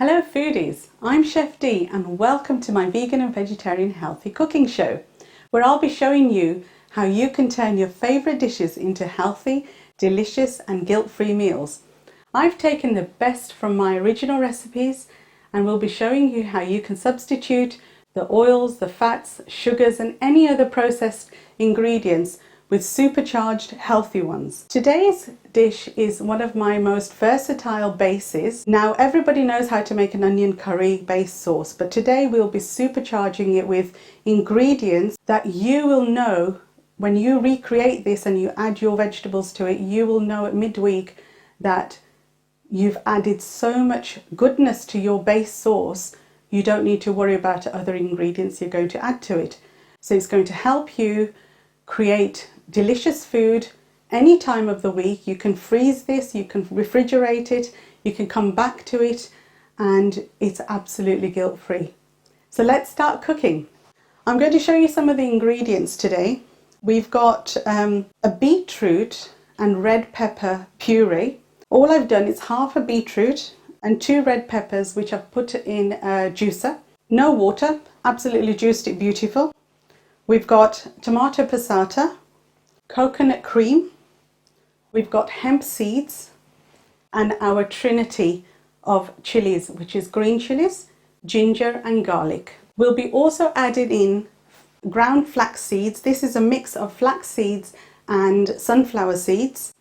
Hello foodies, I'm Chef D and welcome to my vegan and vegetarian healthy cooking show, where I'll be showing you how you can turn your favourite dishes into healthy, delicious and guilt-free meals. I've taken the best from my original recipes and will be showing you how you can substitute the oils, the fats, sugars and any other processed ingredients with supercharged healthy ones. Today's dish is one of my most versatile bases. Now everybody knows how to make an onion curry based sauce, but today we'll be supercharging it with ingredients that you will know when you recreate this and you add your vegetables to it, you will know at midweek that you've added so much goodness to your base sauce, you don't need to worry about other ingredients you're going to add to it. So it's going to help you create delicious food any time of the week. You can freeze this, you can refrigerate it, you can come back to it, and it's absolutely guilt-free. So let's start cooking. I'm going to show you some of the ingredients today. We've got a beetroot and red pepper puree. All I've done is half a beetroot and 2 red peppers, which I've put in a juicer. No water, absolutely juiced it beautiful. We've got tomato passata, coconut cream, we've got hemp seeds, and our trinity of chilies, which is green chilies, ginger and garlic. We'll be also adding in ground flax seeds. This is a mix of flax seeds and sunflower seeds.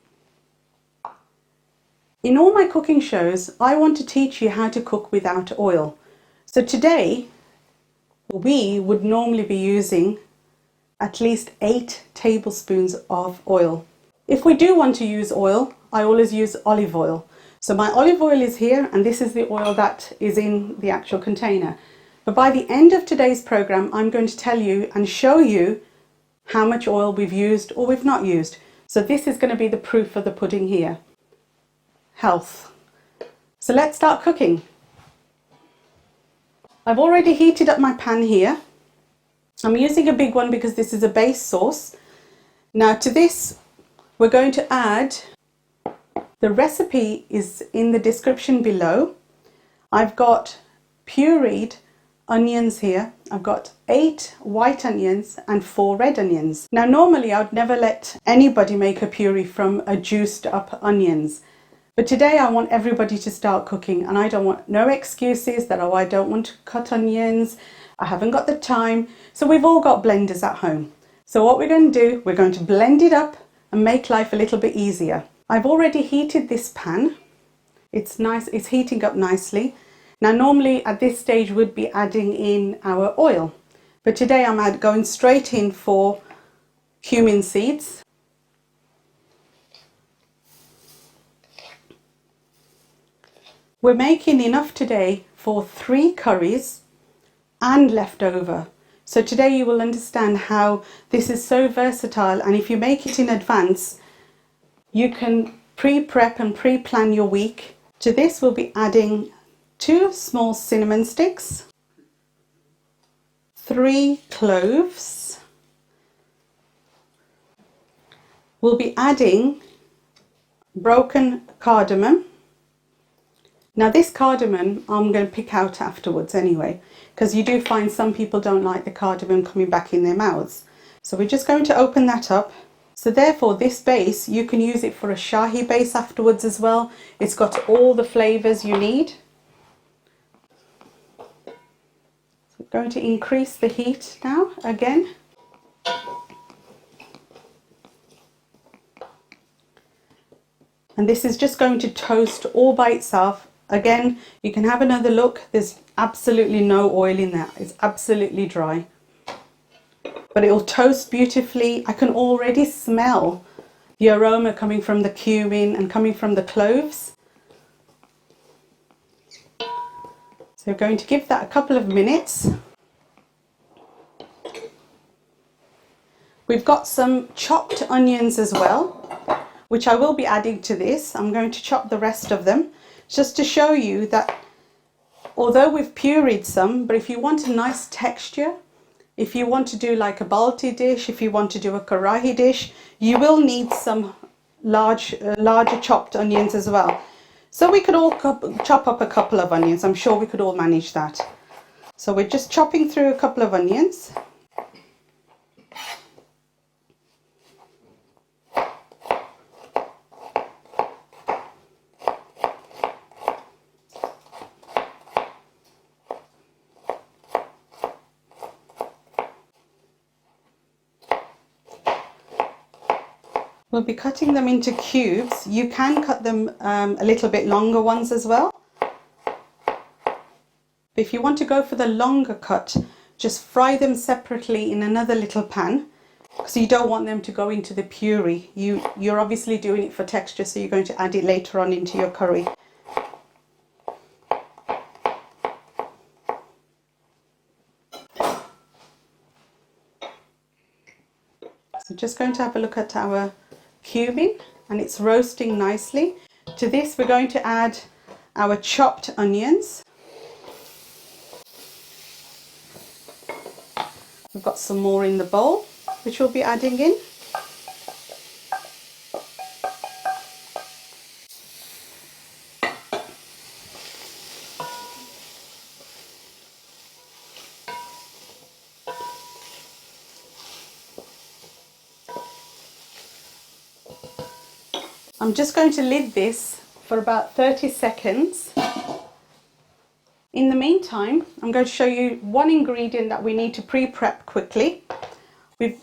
In all my cooking shows, I want to teach you how to cook without oil. So today, we would normally be using at least 8 tablespoons of oil. If we do want to use oil, I always use olive oil. So my olive oil is here, and this is the oil that is in the actual container. But by the end of today's program, I'm going to tell you and show you how much oil we've used or we've not used. So this is going to be the proof of the pudding here. Health. So let's start cooking. I've already heated up my pan here. I'm using a big one because this is a base sauce. Now to this, we're going to add, the recipe is in the description below. I've got pureed onions here. I've got 8 white onions and 4 red onions. Now normally I would never let anybody make a puree from a juiced up onions. But today I want everybody to start cooking, and I don't want no excuses that, oh, I don't want to cut onions, I haven't got the time. So we've all got blenders at home. So what we're going to do, we're going to blend it up and make life a little bit easier. I've already heated this pan. It's nice, it's heating up nicely. Now normally at this stage we'd be adding in our oil, but today I'm going straight in for cumin seeds. We're making enough today for 3 curries and leftover. So today you will understand how this is so versatile, and if you make it in advance, you can pre-prep and pre-plan your week. To this we'll be adding 2 small cinnamon sticks, 3 cloves. We'll be adding broken cardamom. Now this cardamom I'm going to pick out afterwards anyway, because you do find some people don't like the cardamom coming back in their mouths. So we're just going to open that up. So therefore this base, you can use it for a shahi base afterwards as well. It's got all the flavours you need. So I'm going to increase the heat now again. And this is just going to toast all by itself. Again, you can have another look. There's absolutely no oil in that. It's absolutely dry. But it will toast beautifully. I can already smell the aroma coming from the cumin and coming from the cloves. So we're going to give that a couple of minutes. We've got some chopped onions as well, which I will be adding to this. I'm going to chop the rest of them, just to show you that although we've pureed some, but if you want a nice texture, if you want to do like a balti dish, if you want to do a karahi dish, you will need some larger chopped onions as well. So we could all chop up a couple of onions. I'm sure we could all manage that. So we're just chopping through a couple of onions. We'll be cutting them into cubes. You can cut them a little bit longer ones as well. But if you want to go for the longer cut, just fry them separately in another little pan, because you don't want them to go into the puree. You're obviously doing it for texture, so you're going to add it later on into your curry. So just going to have a look at our cumin, and it's roasting nicely. To this we're going to add our chopped onions. We've got some more in the bowl which we'll be adding in. I'm just going to lid this for about 30 seconds. In the meantime, I'm going to show you one ingredient that we need to pre-prep quickly.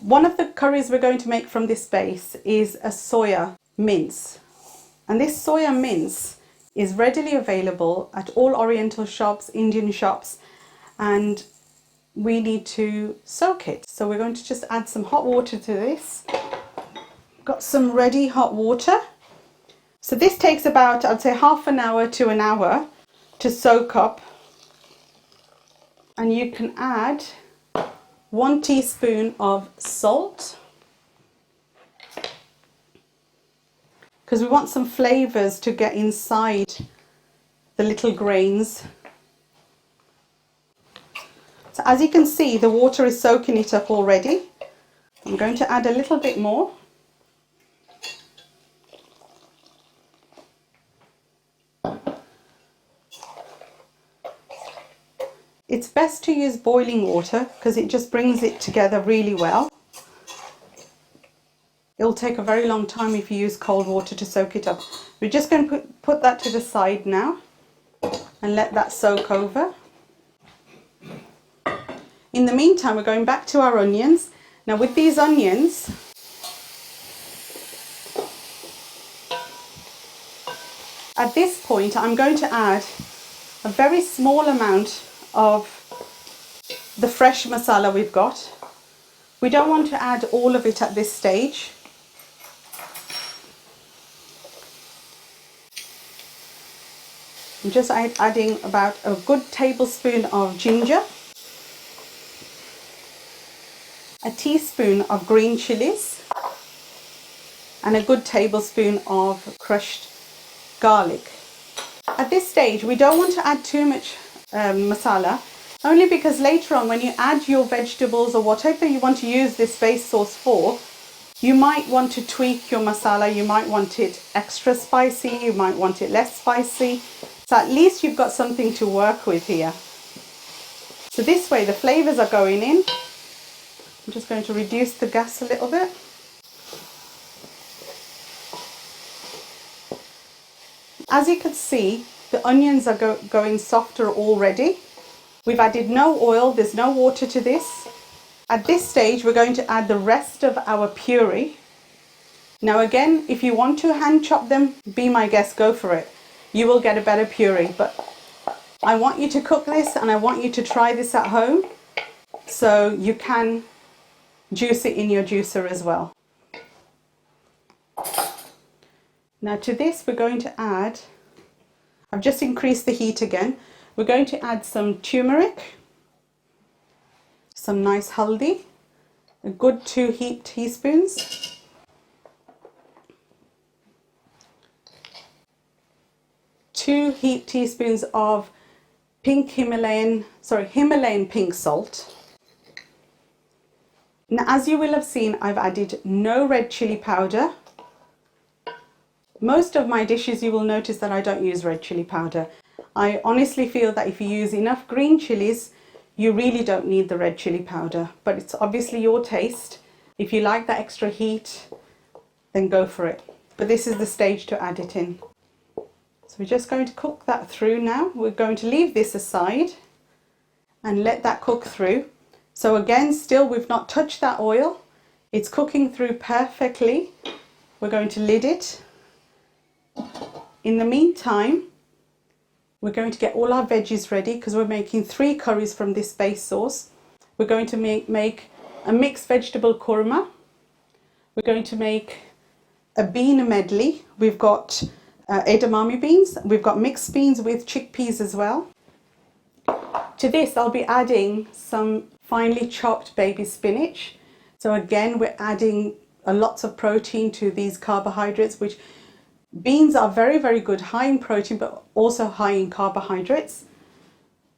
One of the curries we're going to make from this base is a soya mince. And this soya mince is readily available at all Oriental shops, Indian shops, and we need to soak it. So we're going to just add some hot water to this. Got some ready hot water. So this takes about, I'd say, half an hour to an hour to soak up. And you can add 1 teaspoon of salt, because we want some flavors to get inside the little grains. So as you can see, the water is soaking it up already. I'm going to add a little bit more. It's best to use boiling water because it just brings it together really well. It'll take a very long time if you use cold water to soak it up. We're just going to put that to the side now and let that soak over. In the meantime, we're going back to our onions. Now with these onions, at this point I'm going to add a very small amount of the fresh masala we've got. We don't want to add all of it at this stage. I'm just adding about a good tablespoon of ginger, a teaspoon of green chilies, and a good tablespoon of crushed garlic. At this stage we don't want to add too much masala, only because later on when you add your vegetables or whatever you want to use this base sauce for, you might want to tweak your masala. You might want it extra spicy, you might want it less spicy, so at least you've got something to work with here. So this way the flavors are going in. I'm just going to reduce the gas a little bit. As you can see, the onions are going softer already. We've added no oil, there's no water to this. At this stage we're going to add the rest of our puree. Now again, if you want to hand chop them, be my guest, go for it. You will get a better puree, but I want you to cook this and I want you to try this at home so you can juice it in your juicer as well. Now to this we're going to add, I've just increased the heat again, we're going to add some turmeric, some nice haldi, a good 2 heaped teaspoons, two heaped teaspoons of Himalayan pink salt. Now as you will have seen, I've added no red chili powder Most of my dishes you will notice that I don't use red chili powder. I honestly feel that if you use enough green chilies, you really don't need the red chili powder, but it's obviously your taste. If you like that extra heat, then go for it. But this is the stage to add it in. So we're just going to cook that through now. We're going to leave this aside and let that cook through. So again, still we've not touched that oil. It's cooking through perfectly. We're going to lid it. In the meantime, we're going to get all our veggies ready because we're making 3 curries from this base sauce. We're going to make a mixed vegetable korma. We're going to make a bean medley. We've got edamame beans. We've got mixed beans with chickpeas as well. To this, I'll be adding some finely chopped baby spinach. So again, we're adding lots of protein to these carbohydrates, which beans are very, very good, high in protein, but also high in carbohydrates.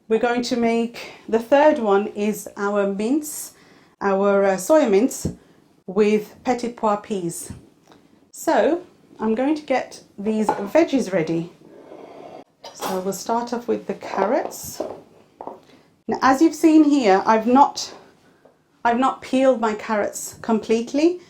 We're going to make, the third one is our mince, our soya mince with petit pois peas. So I'm going to get these veggies ready. So we'll start off with the carrots. Now, as you've seen here, I've not peeled my carrots completely.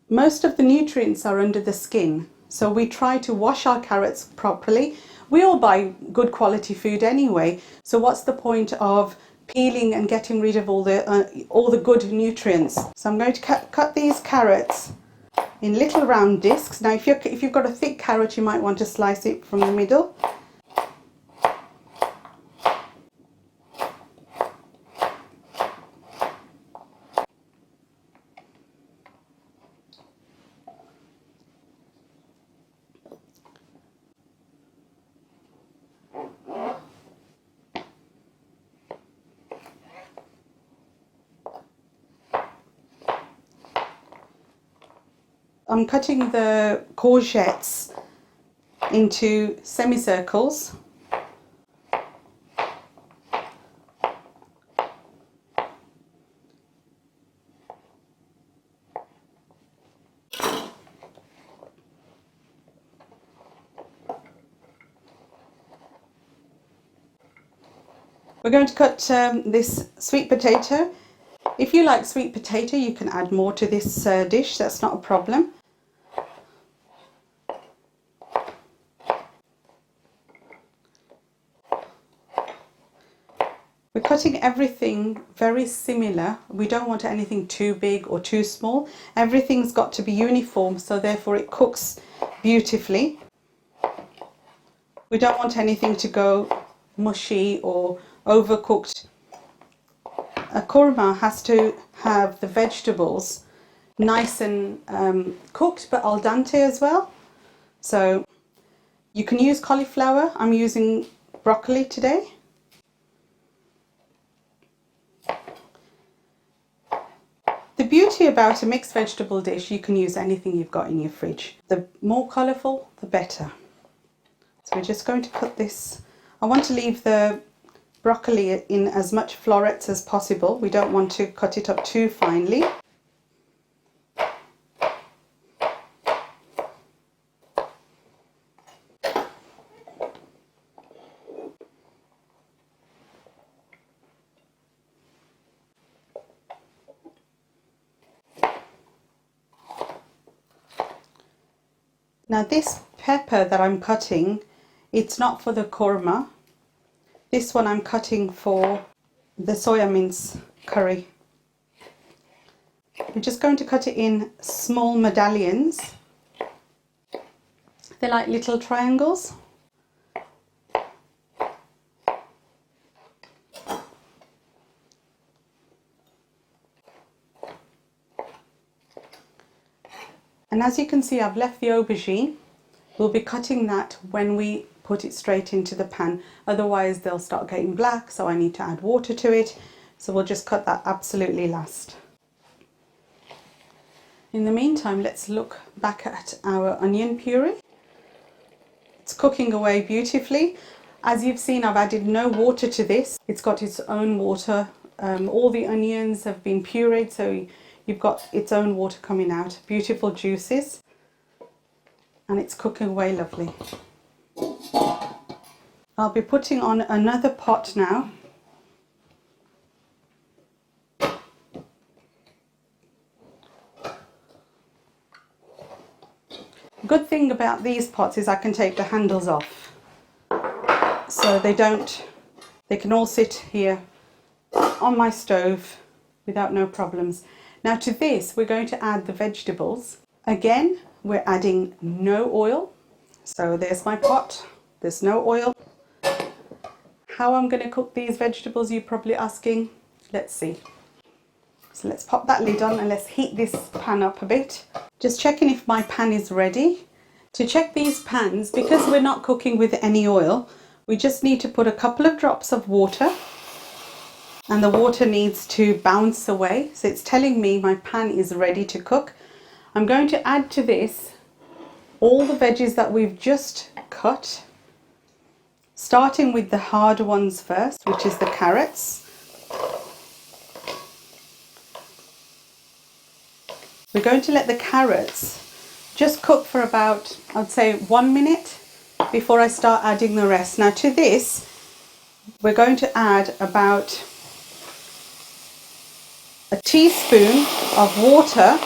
Most of the nutrients are under the skin, so we try to wash our carrots properly. We all buy good quality food anyway, so what's the point of peeling and getting rid of all the good nutrients? So I'm going to cut these carrots in little round discs. Now, if you've got a thick carrot, you might want to slice it from the middle. I'm cutting the courgettes into semicircles. We're going to cut this sweet potato. If you like sweet potato, you can add more to this dish, that's not a problem. We're cutting everything very similar. We don't want anything too big or too small. Everything's got to be uniform, so therefore it cooks beautifully. We don't want anything to go mushy or overcooked. A korma has to have the vegetables nice and cooked, but al dente as well. So you can use cauliflower. I'm using broccoli today. The beauty about a mixed vegetable dish, you can use anything you've got in your fridge. The more colourful, the better. So we're just going to cut this. I want to leave the broccoli in as much florets as possible. We don't want to cut it up too finely. Now this pepper that I'm cutting, it's not for the korma. This one I'm cutting for the soya mince curry. We're just going to cut it in small medallions. They're like little triangles. And as you can see, I've left the aubergine. We'll be cutting that when we put it straight into the pan. Otherwise they'll start getting black, so I need to add water to it. So we'll just cut that absolutely last. In the meantime, let's look back at our onion puree. It's cooking away beautifully. As you've seen, I've added no water to this. It's got its own water. All the onions have been pureed, so you've got its own water coming out. Beautiful juices. and it's cooking away lovely. I'll be putting on another pot now. Good thing about these pots is I can take the handles off, so they can all sit here on my stove without no problems. Now to this we're going to add the vegetables. Again, we're adding no oil. So there's my pot, there's no oil. How I'm going to cook these vegetables, you're probably asking. Let's see. So let's pop that lid on and let's heat this pan up a bit. Just checking if my pan is ready. To check these pans, because we're not cooking with any oil, we just need to put a couple of drops of water, and the water needs to bounce away. So it's telling me my pan is ready to cook. I'm going to add to this all the veggies that we've just cut, starting with the hard ones first, which is the carrots. We're going to let the carrots just cook for about, I'd say 1 minute before I start adding the rest. Now to this, we're going to add about a teaspoon of water.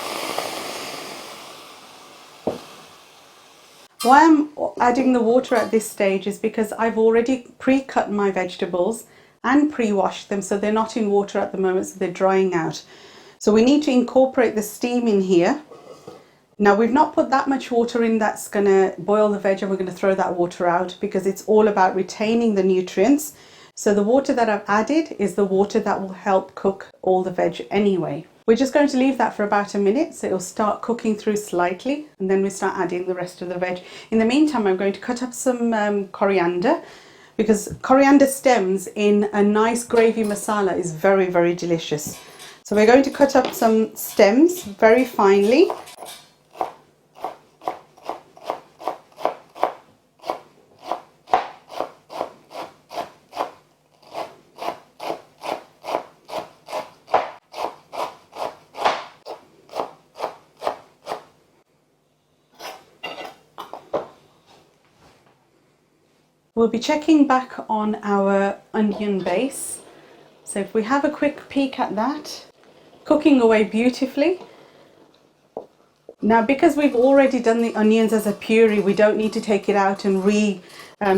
Why I'm adding the water at this stage is because I've already pre-cut my vegetables and pre-washed them, so they're not in water at the moment, so they're drying out. So we need to incorporate the steam in here. Now we've not put that much water in that's going to boil the veg, and we're going to throw that water out because it's all about retaining the nutrients. So the water that I've added is the water that will help cook all the veg anyway. We're just going to leave that for about a minute, so it'll start cooking through slightly, and then we start adding the rest of the veg. In the meantime, I'm going to cut up some coriander, because coriander stems in a nice gravy masala is very, very delicious. So we're going to cut up some stems very finely. We'll be checking back on our onion base. So if we have a quick peek at that, cooking away beautifully. Now because we've already done the onions as a puree, we don't need to take it out and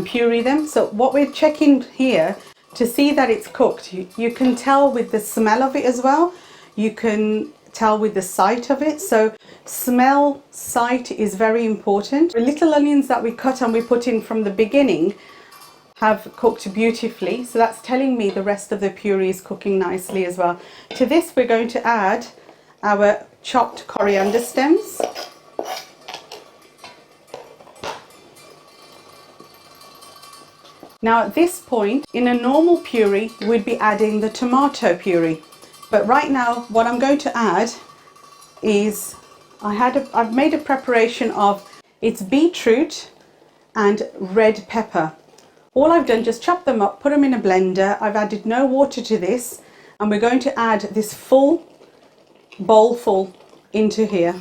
puree them. So what we're checking here to see that it's cooked, you can tell with the smell of it as well. You can tell with the sight of it. So smell, sight is very important. The little onions that we cut and we put in from the beginning have cooked beautifully, so that's telling me the rest of the puree is cooking nicely as well. To this we're going to add our chopped coriander stems. Now at this point, in a normal puree, we'd be adding the tomato puree. But right now, what I'm going to add is, I've made a preparation of, it's beetroot and red pepper. All I've done, just chop them up, put them in a blender. I've added no water to this, and we're going to add this full bowl full into here.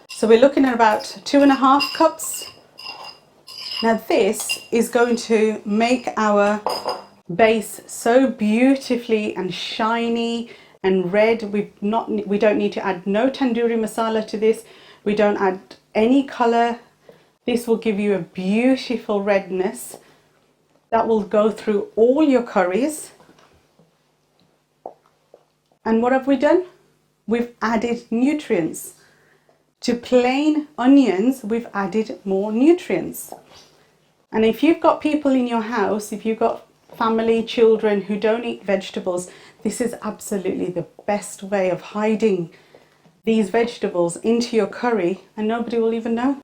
So we're looking at about 2.5 cups. Now this is going to make our base so beautifully and shiny and red. We don't need to add no tandoori masala to this. We don't add any color. This will give you a beautiful redness that will go through all your curries. And what have we done? We've added nutrients. To plain onions, we've added more nutrients. And if you've got people in your house, if you've got family, children who don't eat vegetables, this is absolutely the best way of hiding these vegetables into your curry, and nobody will even know.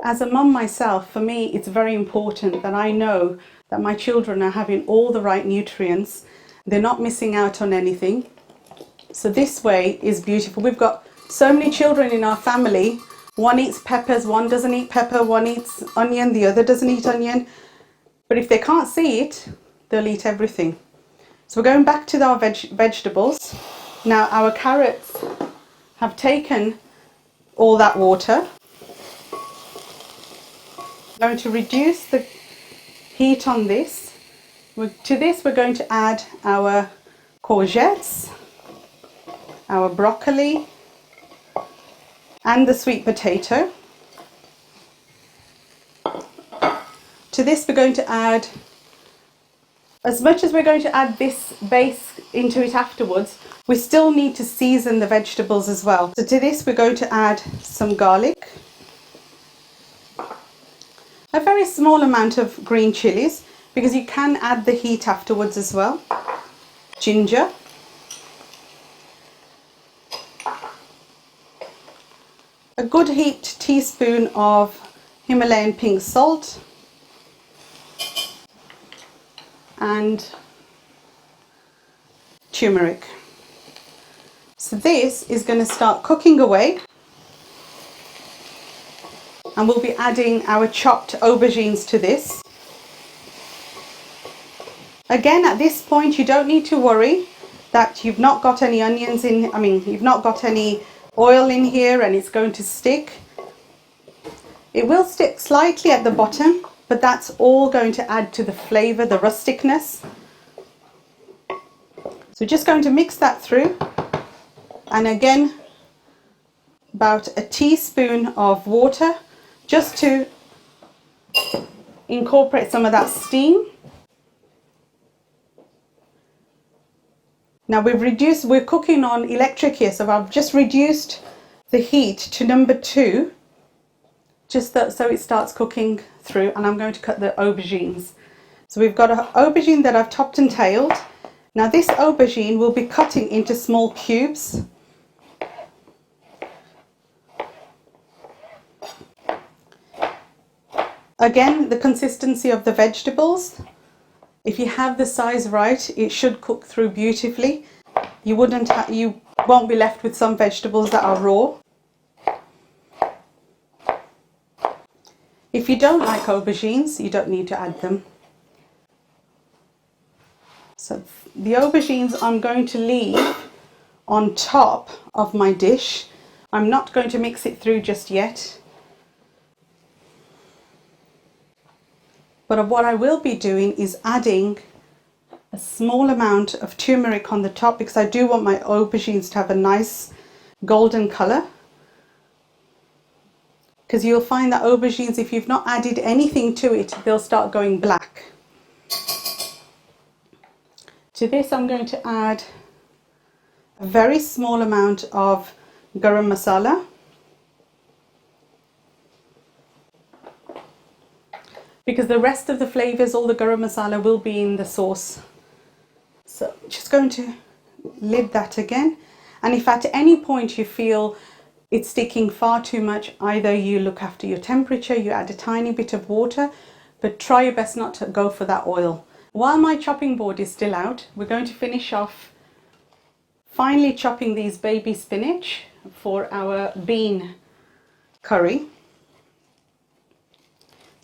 As a mum myself, for me, it's very important that I know that my children are having all the right nutrients. They're not missing out on anything. So this way is beautiful. We've got so many children in our family. One eats peppers, one doesn't eat pepper, one eats onion, the other doesn't eat onion. But if they can't see it, they'll eat everything. So we're going back to our vegetables. Now our carrots have taken all that water. I'm going to reduce the heat on this. To this we're going to add our courgettes, our broccoli and the sweet potato. To this we're going to add, as much as we're going to add this base into it afterwards, we still need to season the vegetables as well. So to this we're going to add some garlic, a very small amount of green chilies, because you can add the heat afterwards as well, ginger, a good heaped teaspoon of Himalayan pink salt, and turmeric. So this is going to start cooking away, and we'll be adding our chopped aubergines to this. Again, at this point you don't need to worry that you've not got any onions in, you've not got any oil in here and it's going to stick. It will stick slightly at the bottom, but that's all going to add to the flavour, the rusticness. So just going to mix that through, and again about a teaspoon of water just to incorporate some of that steam. Now we're cooking on electric here, so I've just reduced the heat to number 2, just so it starts cooking through, and I'm going to cut the aubergines. So we've got an aubergine that I've topped and tailed. Now this aubergine will be cutting into small cubes. Again, the consistency of the vegetables, if you have the size right, it should cook through beautifully. You won't be left with some vegetables that are raw. If you don't like aubergines, you don't need to add them. So the aubergines I'm going to leave on top of my dish. I'm not going to mix it through just yet. But what I will be doing is adding a small amount of turmeric on the top, because I do want my aubergines to have a nice golden colour. Because you'll find that aubergines, if you've not added anything to it, they'll start going black. To this I'm going to add a very small amount of Garam masala. Because the rest of the flavours, all the Garam masala will be in the sauce. So just going to lid that again. And if at any point you feel it's sticking far too much, either you look after your temperature, you add a tiny bit of water, but try your best not to go for that oil. While my chopping board is still out, we're going to finish off finely chopping these baby spinach for our bean curry.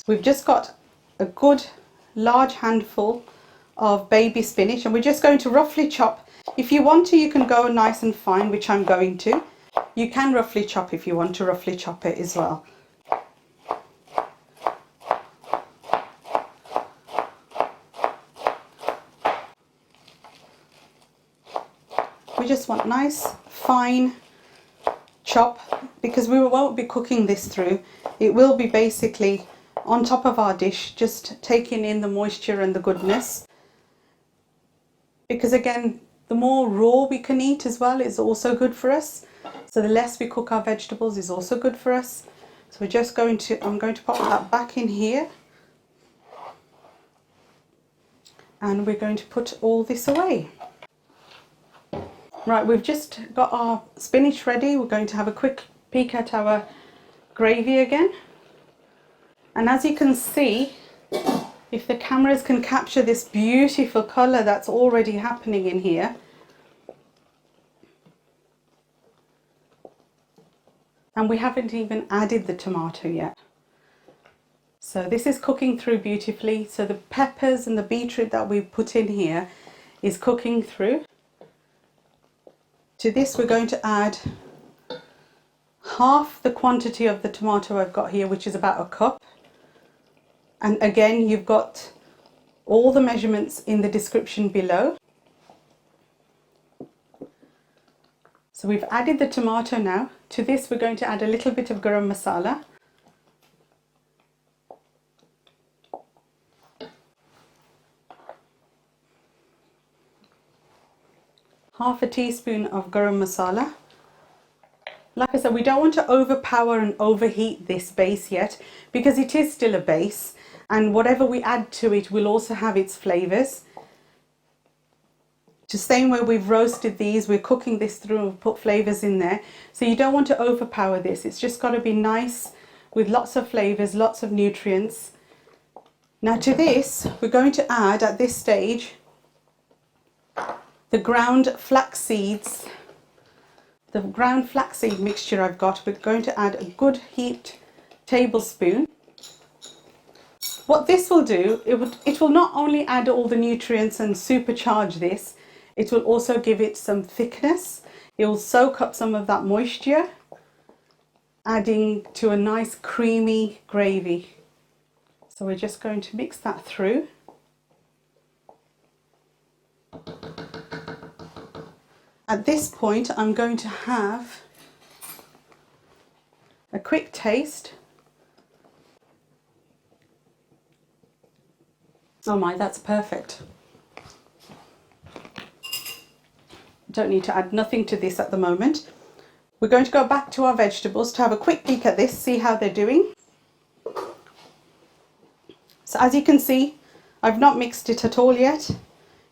We've just got a good large handful of baby spinach, and we're just going to roughly chop. If you want to, you can go nice and fine, which I'm going to. You can roughly chop if you want to roughly chop it as well. We just want nice fine chop, because we won't be cooking this through. It will be basically on top of our dish, just taking in the moisture and the goodness. Because again, the more raw we can eat as well is also good for us. So the less we cook our vegetables is also good for us. So we're just going to, I'm going to pop that back in here. And we're going to put all this away. Right, we've just got our spinach ready. We're going to have a quick peek at our gravy again. And as you can see, if the cameras can capture this beautiful colour that's already happening in here. And we haven't even added the tomato yet. So this is cooking through beautifully. So the peppers and the beetroot that we put in here is cooking through. To this we're going to add half the quantity of the tomato I've got here, which is about a cup. And again, you've got all the measurements in the description below. So we've added the tomato now. To this we're going to add a little bit of garam masala. Half a teaspoon of garam masala. Like I said, we don't want to overpower and overheat this base yet, because it is still a base, and whatever we add to it will also have its flavours. Just same way we've roasted these, we're cooking this through and put flavours in there. So you don't want to overpower this. It's just got to be nice with lots of flavours, lots of nutrients. Now to this, we're going to add at this stage the ground flax seeds. The ground flaxseed mixture I've got, we're going to add a good heaped tablespoon. What this will do, it will not only add all the nutrients and supercharge this, it will also give it some thickness. It will soak up some of that moisture, adding to a nice creamy gravy. So we're just going to mix that through. At this point, I'm going to have a quick taste. Oh my, that's perfect. Don't need to add nothing to this at the moment. We're going to go back to our vegetables to have a quick peek at this, see how they're doing. So as you can see, I've not mixed it at all yet.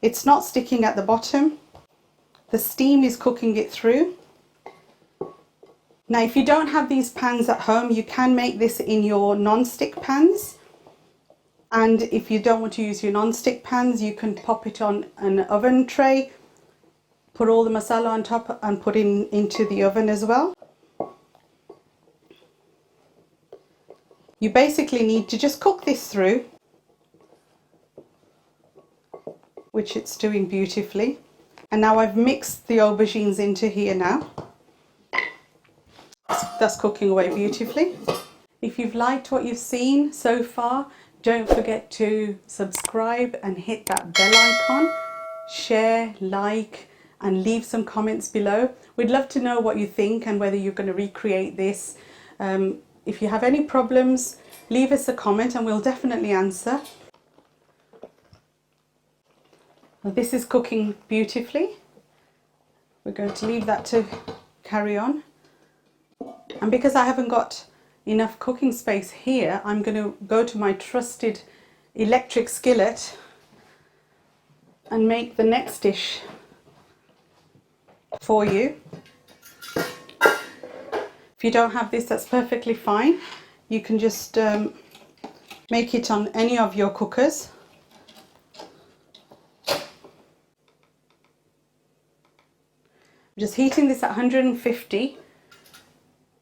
It's not sticking at the bottom. The steam is cooking it through. Now, if you don't have these pans at home, you can make this in your non-stick pans. And if you don't want to use your non-stick pans, you can pop it on an oven tray, put all the masala on top and put it into the oven as well. You basically need to just cook this through, which it's doing beautifully. And now I've mixed the aubergines into here now. That's cooking away beautifully. If you've liked what you've seen so far, don't forget to subscribe and hit that bell icon. Share, like, and leave some comments below. We'd love to know what you think and whether you're going to recreate this. If you have any problems, leave us a comment and we'll definitely answer. Well, this is cooking beautifully. We're going to leave that to carry on. And because I haven't got enough cooking space here, I'm going to go to my trusted electric skillet and make the next dish for you. If you don't have this, that's perfectly fine. You can just make it on any of your cookers. I'm just heating this at 150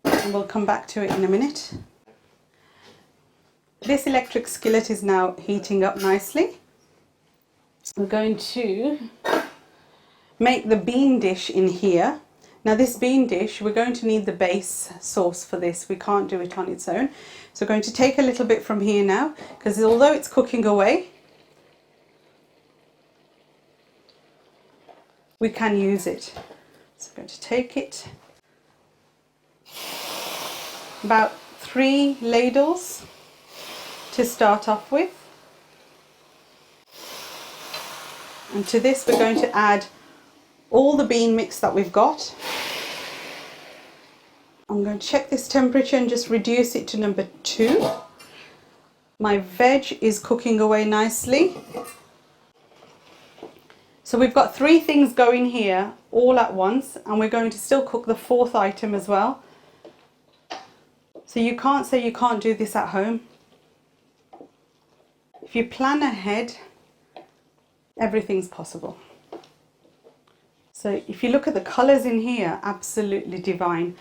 and we'll come back to it in a minute. This electric skillet is now heating up nicely. We're going to make the bean dish in here. Now this bean dish, we're going to need the base sauce for this. We can't do it on its own. So we're going to take a little bit from here now, because although it's cooking away, we can use it. So I'm going to take it, about 3 ladles to start off with. And to this we're going to add all the bean mix that we've got. I'm going to check this temperature and just reduce it to number 2. My veg is cooking away nicely. So we've got 3 things going here all at once, and we're going to still cook the 4th item as well. So you can't say you can't do this at home. If you plan ahead, everything's possible. So if you look at the colours in here, absolutely divine.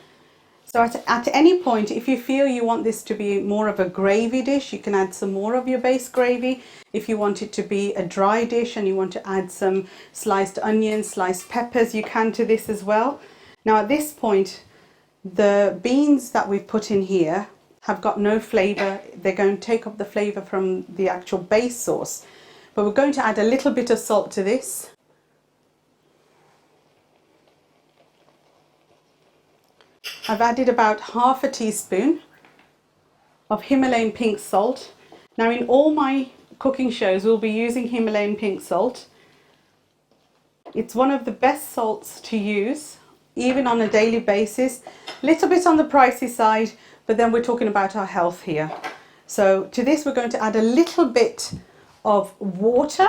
So at any point, if you feel you want this to be more of a gravy dish, you can add some more of your base gravy. If you want it to be a dry dish and you want to add some sliced onions, sliced peppers, you can to this as well. Now at this point, The beans that we've put in here have got no flavour. They're going to take up the flavour from the actual base sauce. But we're going to add a little bit of salt to this. I've added about half a teaspoon of Himalayan pink salt. Now in all my cooking shows we'll be using Himalayan pink salt. It's one of the best salts to use, even on a daily basis. Little bit on the pricey side, but then we're talking about our health here. So to this we're going to add a little bit of water.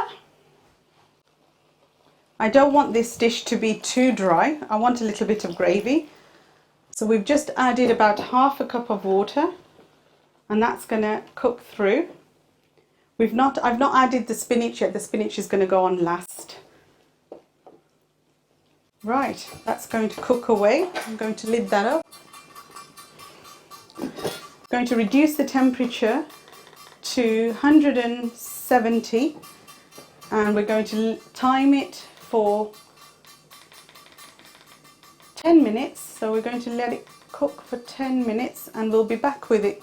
I don't want this dish to be too dry. I want a little bit of gravy. So we've just added about half a cup of water, and that's going to cook through. I've not added the spinach yet. The spinach is going to go on last. Right, that's going to cook away. I'm going to lid that up. I'm going to reduce the temperature to 170, and we're going to time it for 10 minutes. So we're going to let it cook for 10 minutes and we'll be back with it.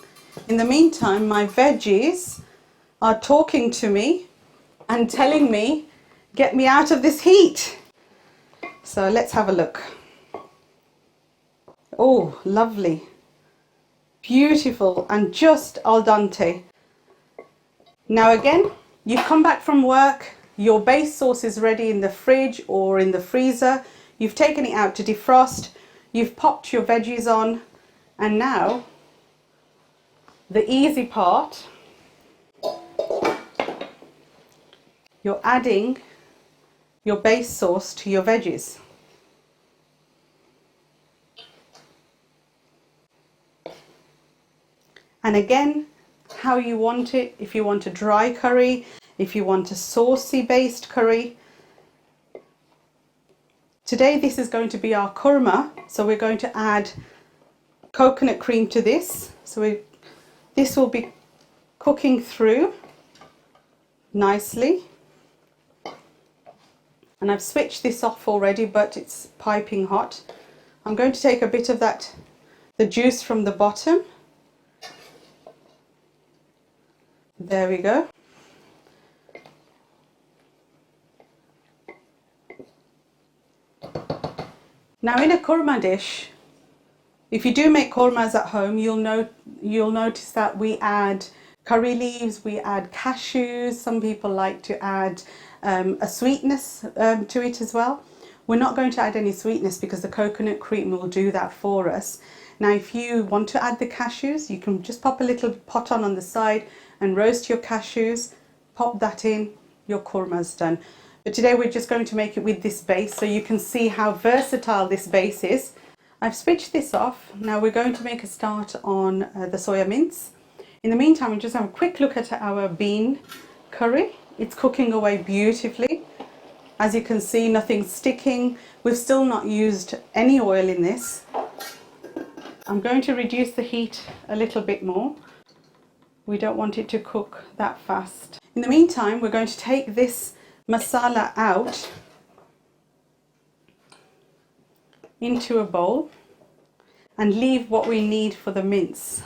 In the meantime, my veggies are talking to me and telling me, get me out of this heat. So let's have a look. Oh, lovely. Beautiful and just al dente. Now again, you've come back from work, your base sauce is ready in the fridge or in the freezer. You've taken it out to defrost, you've popped your veggies on, and now the easy part, you're adding your base sauce to your veggies. And again, how you want it, if you want a dry curry, if you want a saucy based curry. Today this is going to be our korma, so we're going to add coconut cream to this. So this will be cooking through nicely. And I've switched this off already, but it's piping hot. I'm going to take a bit of that, the juice from the bottom. There we go. Now in a korma dish, if you do make kormas at home, you'll notice that we add curry leaves, we add cashews. Some people like to add a sweetness to it as well. We're not going to add any sweetness because the coconut cream will do that for us. Now if you want to add the cashews, you can just pop a little pot on the side and roast your cashews, pop that in, your korma's done. But today we're just going to make it with this base so you can see how versatile this base is. I've switched this off. Now we're going to make a start on the soya mince. In the meantime, we'll just have a quick look at our bean curry. It's cooking away beautifully. As you can see, nothing's sticking. We've still not used any oil in this. I'm going to reduce the heat a little bit more. We don't want it to cook that fast. In the meantime, we're going to take this masala out into a bowl and leave what we need for the mince.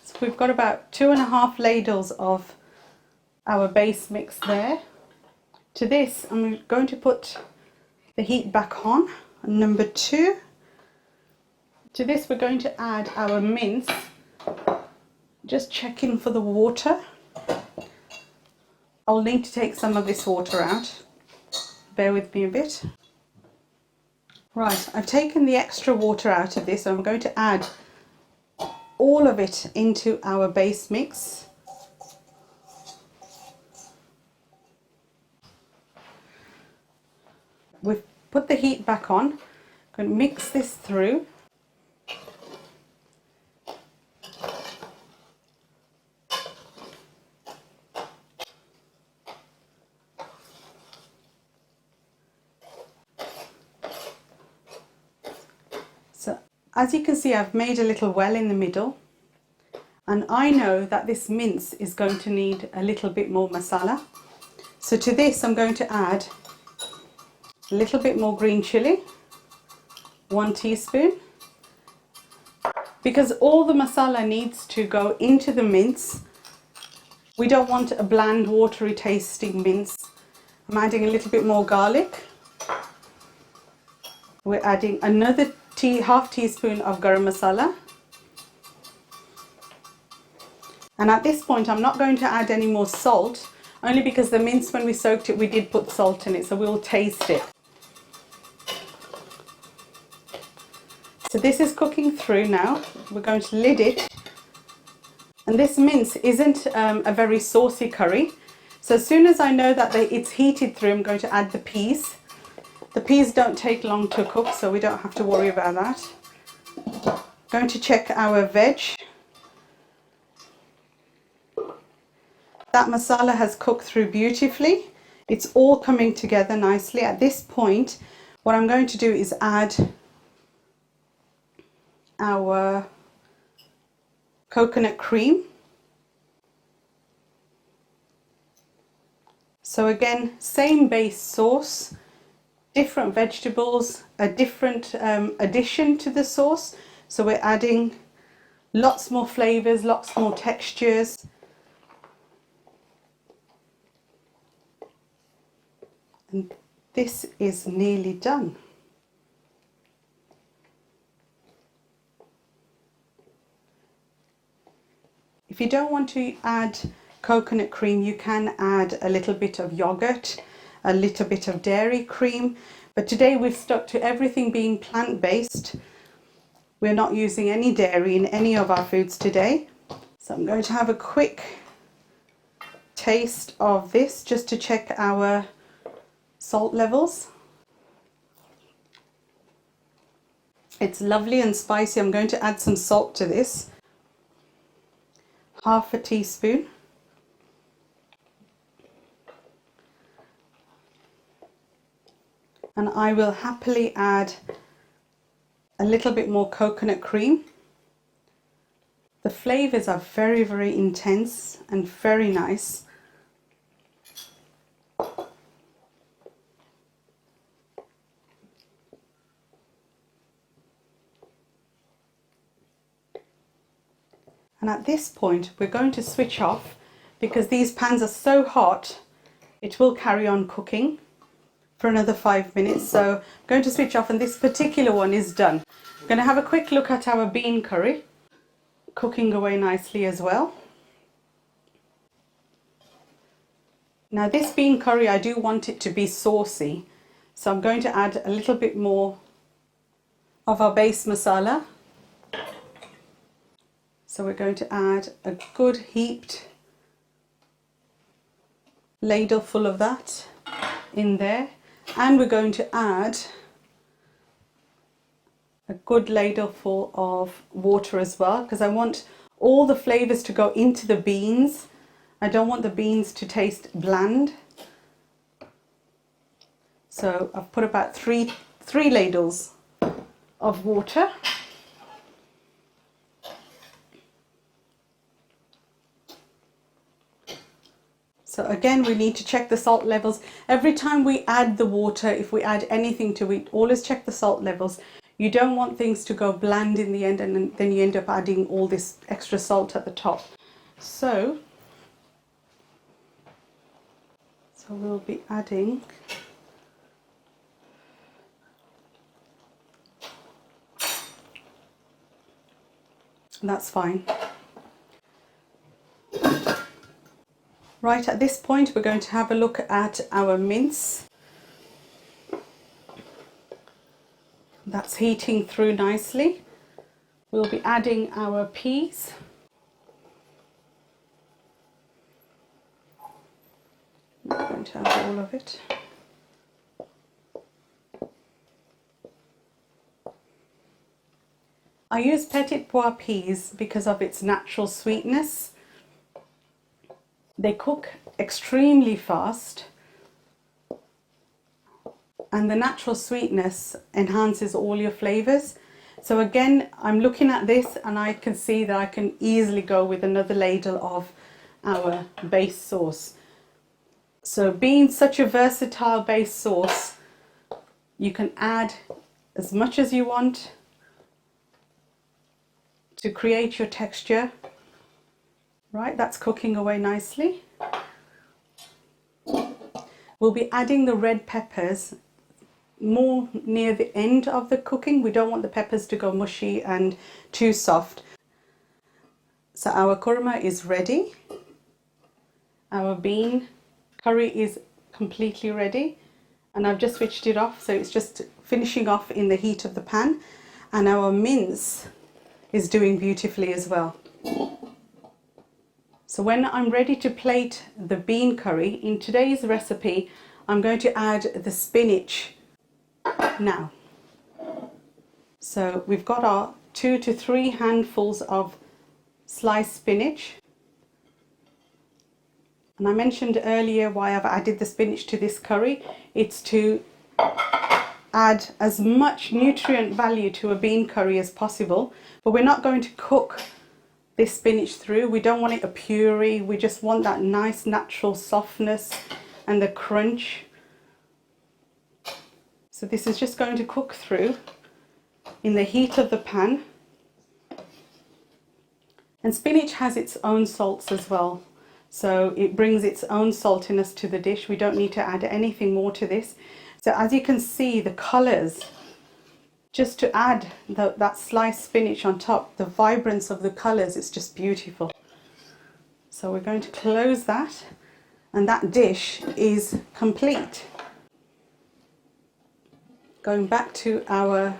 So we've got about 2.5 ladles of our base mix there. To this, I'm going to put the heat back on. And number 2, to this we're going to add our mince, just checking for the water. I'll need to take some of this water out, bear with me a bit. Right, I've taken the extra water out of this and I'm going to add all of it into our base mix. We've put the heat back on. I'm going to mix this through. As you can see, I've made a little well in the middle, and I know that this mince is going to need a little bit more masala. So to this I'm going to add a little bit more green chilli, 1 teaspoon, because all the masala needs to go into the mince. We don't want a bland, watery tasting mince. I'm adding a little bit more garlic. We're adding another half teaspoon of garam masala. And at this point I'm not going to add any more salt, only because the mince, when we soaked it, we did put salt in it, so we'll taste it. So this is cooking through now. We're going to lid it. And this mince isn't a very saucy curry. So as soon as I know that it's heated through, I'm going to add the peas. The peas don't take long to cook, so we don't have to worry about that. Going to check our veg. That masala has cooked through beautifully. It's all coming together nicely. At this point, what I'm going to do is add our coconut cream. So again, same base sauce, different vegetables, a different addition to the sauce. So we're adding lots more flavors, lots more textures. And this is nearly done. If you don't want to add coconut cream, you can add a little bit of yogurt, a little bit of dairy cream. But today we've stuck to everything being plant-based. We're not using any dairy in any of our foods today. So I'm going to have a quick taste of this just to check our salt levels. It's lovely and spicy. I'm going to add some salt to this. Half a teaspoon. And I will happily add a little bit more coconut cream. The flavors are very, very intense and very nice. And at this point we're going to switch off, because these pans are so hot it will carry on cooking for another 5 minutes. So I'm going to switch off, and this particular one is done. I'm going to have a quick look at our bean curry, cooking away nicely as well. Now this bean curry, I do want it to be saucy, so I'm going to add a little bit more of our base masala. So we're going to add a good heaped ladle full of that in there, and we're going to add a good ladle full of water as well, because I want all the flavors to go into the beans. I don't want the beans to taste bland. So I've put about three ladles of water. So again, we need to check the salt levels. Every time we add the water, if we add anything to it, always check the salt levels. You don't want things to go bland in the end, and then you end up adding all this extra salt at the top. So we'll be adding that's fine. Right, at this point we're going to have a look at our mince. That's heating through nicely. We'll be adding our peas. I'm going to have all of it. I use petit pois peas because of its natural sweetness. They cook extremely fast, and the natural sweetness enhances all your flavors. So again, I'm looking at this and I can see that I can easily go with another ladle of our base sauce. So being such a versatile base sauce, you can add as much as you want to create your texture. Right, that's cooking away nicely. We'll be adding the red peppers more near the end of the cooking. We don't want the peppers to go mushy and too soft. So our korma is ready. Our bean curry is completely ready, and I've just switched it off, so it's just finishing off in the heat of the pan. And our mince is doing beautifully as well. So when I'm ready to plate the bean curry, in today's recipe, I'm going to add the spinach now. So we've got our 2 to 3 handfuls of sliced spinach. And I mentioned earlier why I've added the spinach to this curry. It's to add as much nutrient value to a bean curry as possible, but we're not going to cook this spinach through. We don't want it a puree. We just want that nice natural softness and the crunch. So this is just going to cook through in the heat of the pan. And spinach has its own salts as well, so it brings its own saltiness to the dish. We don't need to add anything more to this. So as you can see, the colours, just to add that sliced spinach on top, the vibrance of the colours, it's just beautiful. So we're going to close that, and that dish is complete. Going back to our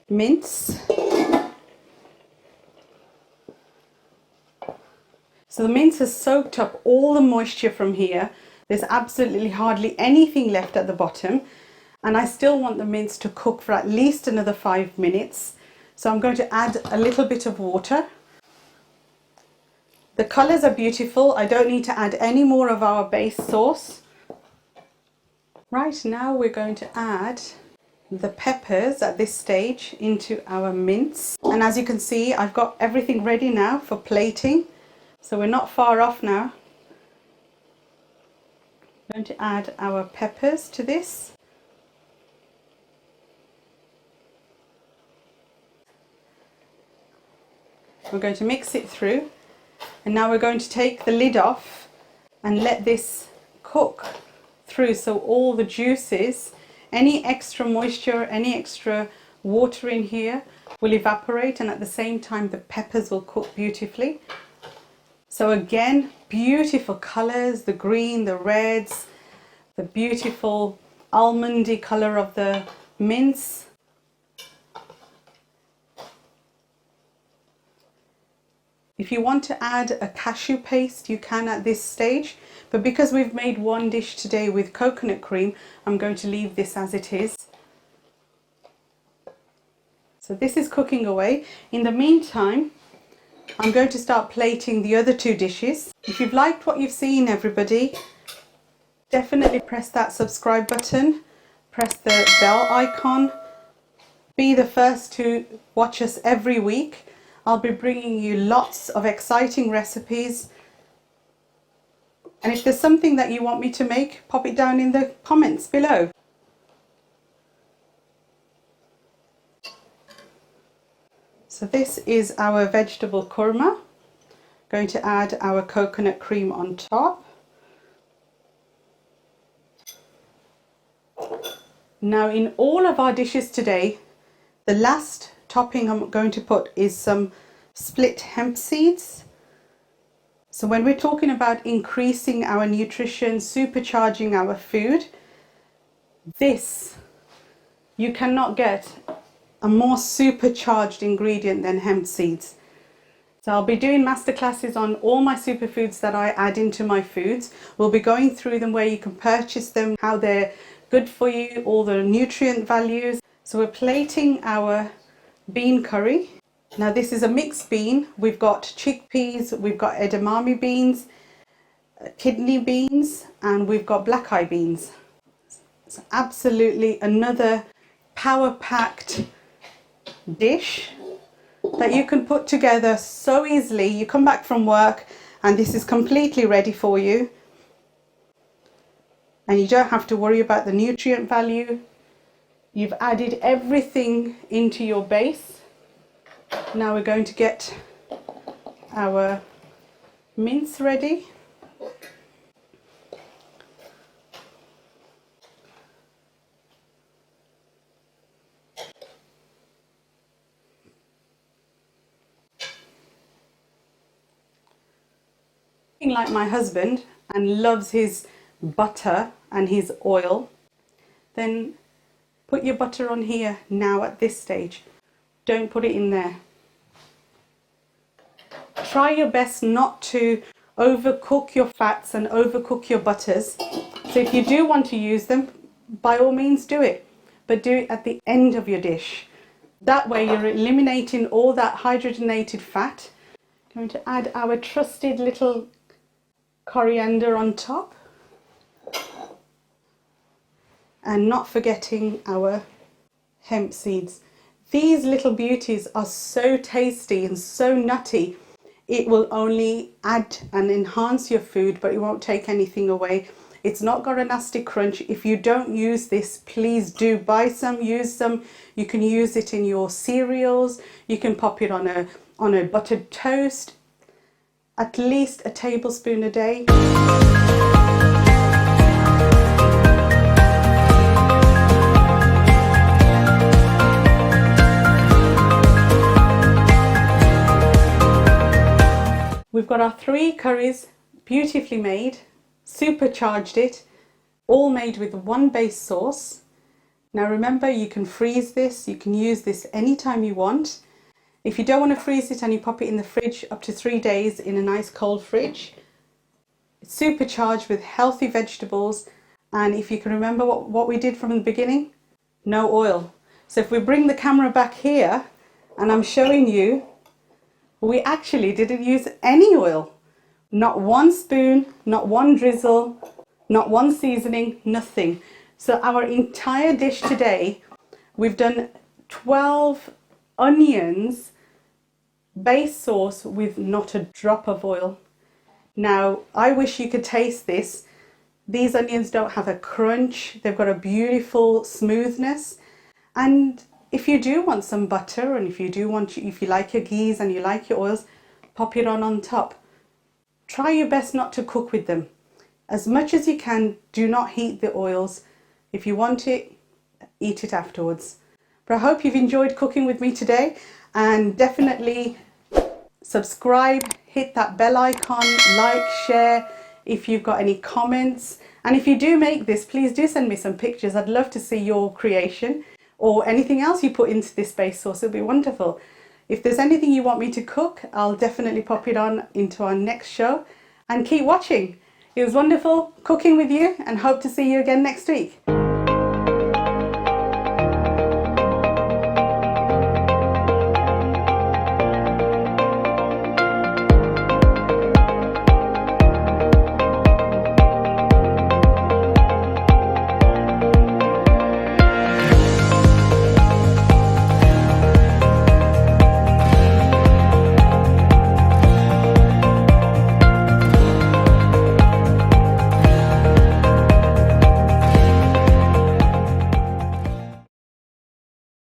mince. So the mince has soaked up all the moisture from here. There's absolutely hardly anything left at the bottom. And I still want the mince to cook for at least another 5 minutes. So I'm going to add a little bit of water. The colours are beautiful. I don't need to add any more of our base sauce. Right, now we're going to add the peppers at this stage into our mince. And as you can see, I've got everything ready now for plating. So we're not far off now. I'm going to add our peppers to this. We're going to mix it through, and now we're going to take the lid off and let this cook through, so all the juices, any extra moisture, any extra water in here will evaporate, and at the same time the peppers will cook beautifully. So again, beautiful colours, the green, the reds, the beautiful almondy colour of the mince. If you want to add a cashew paste, you can at this stage, but because we've made one dish today with coconut cream, I'm going to leave this as it is. So this is cooking away. In the meantime, I'm going to start plating the other 2 dishes. If you've liked what you've seen, everybody, definitely press that subscribe button, press the bell icon, be the first to watch us every week. I'll be bringing you lots of exciting recipes. And if there's something that you want me to make, pop it down in the comments below. So this is our vegetable korma. Going to add our coconut cream on top. Now in all of our dishes today, the last topping I'm going to put is some split hemp seeds. So when we're talking about increasing our nutrition, supercharging our food, this, you cannot get a more supercharged ingredient than hemp seeds. So I'll be doing masterclasses on all my superfoods that I add into my foods. We'll be going through them, where you can purchase them, how they're good for you, all the nutrient values. So we're plating our bean curry. Now this is a mixed bean. We've got chickpeas, we've got edamame beans, kidney beans, and we've got black eye beans. It's absolutely another power-packed dish that you can put together so easily. You come back from work and this is completely ready for you. And you don't have to worry about the nutrient value. You've added everything into your base. Now we're going to get our mince ready. Like my husband and loves his butter and his oil, then put your butter on here now at this stage. Don't put it in there. Try your best not to overcook your fats and overcook your butters. So if you do want to use them, by all means do it, but do it at the end of your dish. That way you're eliminating all that hydrogenated fat. I'm going to add our trusted little coriander on top, and not forgetting our hemp seeds. These little beauties are so tasty and so nutty. It will only add and enhance your food, but it won't take anything away. It's not got a nasty crunch. If you don't use this, please do buy some, use some. You can use it in your cereals. You can pop it on a buttered toast. At least a tablespoon a day. We've got our 3 curries, beautifully made, supercharged it, all made with one base sauce. Now remember, you can freeze this, you can use this anytime you want. If you don't want to freeze it and you pop it in the fridge up to 3 days in a nice cold fridge, it's supercharged with healthy vegetables. And if you can remember what we did from the beginning, no oil. So if we bring the camera back here and I'm showing you, we actually didn't use any oil. Not one spoon, not one drizzle, not one seasoning, nothing. So our entire dish today, we've done 12 onions base sauce with not a drop of oil. Now I wish you could taste this. These onions don't have a crunch, they've got a beautiful smoothness. And if you do want some butter, and if you like your ghees and you like your oils, pop it on top. Try your best not to cook with them. As much as you can, do not heat the oils. If you want it, eat it afterwards. But I hope you've enjoyed cooking with me today, and definitely subscribe, hit that bell icon, like, share if you've got any comments. And if you do make this, please do send me some pictures. I'd love to see your creation or anything else you put into this base sauce. It'll be wonderful. If there's anything you want me to cook, I'll definitely pop it on into our next show, and keep watching. It was wonderful cooking with you, and hope to see you again next week.